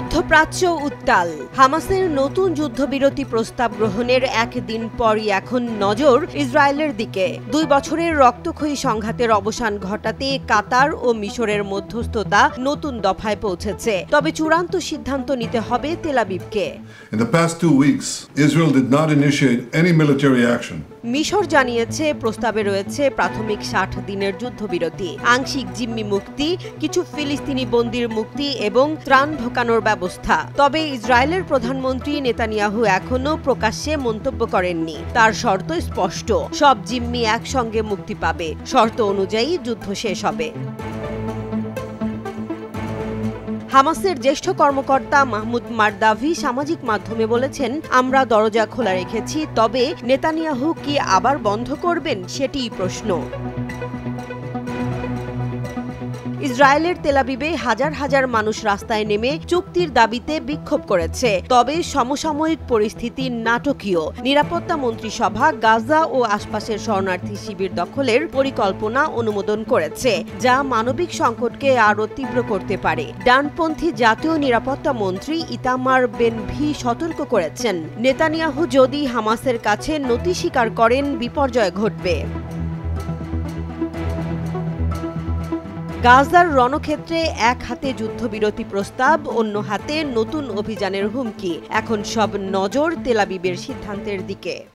মধ্যপ্রাচ্য উত্তাল। হামাসের নতুন যুদ্ধবিরতি প্রস্তাব গ্রহণের একদিন পরই এখন নজর ইসরায়েলের দিকে। 2 বছরের রক্তক্ষয়ী সংঘাতের অবসান ঘটাতে কাতার ও মিশরের মধ্যস্থতা নতুন দফায় পৌঁছেছে। তবে চূড়ান্ত সিদ্ধান্ত নিতে হবে তেল আবিবকে। In the past 2 weeks, Israel did not initiate any military action. মিশর জানিয়েছে প্রস্তাবে রয়েছে প্রাথমিক 60 দিনের যুদ্ধবিরতি, আংশিক জিম্মি মুক্তি, কিছু ফিলিস্তিনি বন্দীর মুক্তি এবং ত্রাণ ঢোকানোর ব্যবস্থা। তবে ইসরায়েলের প্রধানমন্ত্রী নেতানিয়াহু এখনো প্রকাশ্যে মন্তব্য করেননি। তার শর্ত স্পষ্ট, সব জিম্মি একসঙ্গে মুক্তি পাবে, শর্ত অনুযায়ী যুদ্ধ শেষ হবে। হামাসের জ্যেষ্ঠ কর্মকর্তা মাহমুদ মারদাভি সামাজিক মাধ্যমে বলেছেন, আমরা দরজা খোলা রেখেছি, তবে নেতানিয়াহু কি আবার বন্ধ করবেন সেটিই প্রশ্ন। ইসরায়েলের তেল আবিবে হাজার হাজার মানুষ রাস্তায় নেমে চুক্তির দাবিতে বিক্ষোভ করেছে। তবে সমসাময়িক পরিস্থিতি নাটকীয়। নিরাপত্তা মন্ত্রিসভা গাজা ও আশপাশের শরণার্থী শিবির দখলের পরিকল্পনা অনুমোদন করেছে, যা মানবিক সংকটকে আরও তীব্র করতে পারে। ডানপন্থী জাতীয় নিরাপত্তা মন্ত্রী ইতামার বেন-ভি সতর্ক করেছেন, নেতানিয়াহু যদি হামাসের কাছে নতি স্বীকার করেন বিপর্যয় ঘটবে। গাজার রণক্ষেত্রে এক হাতে যুদ্ধবিরতি প্রস্তাব, অন্য হাতে নতুন অভিযানের হুমকি। এখন সব নজর তেল আবিবের সিদ্ধান্তের দিকে।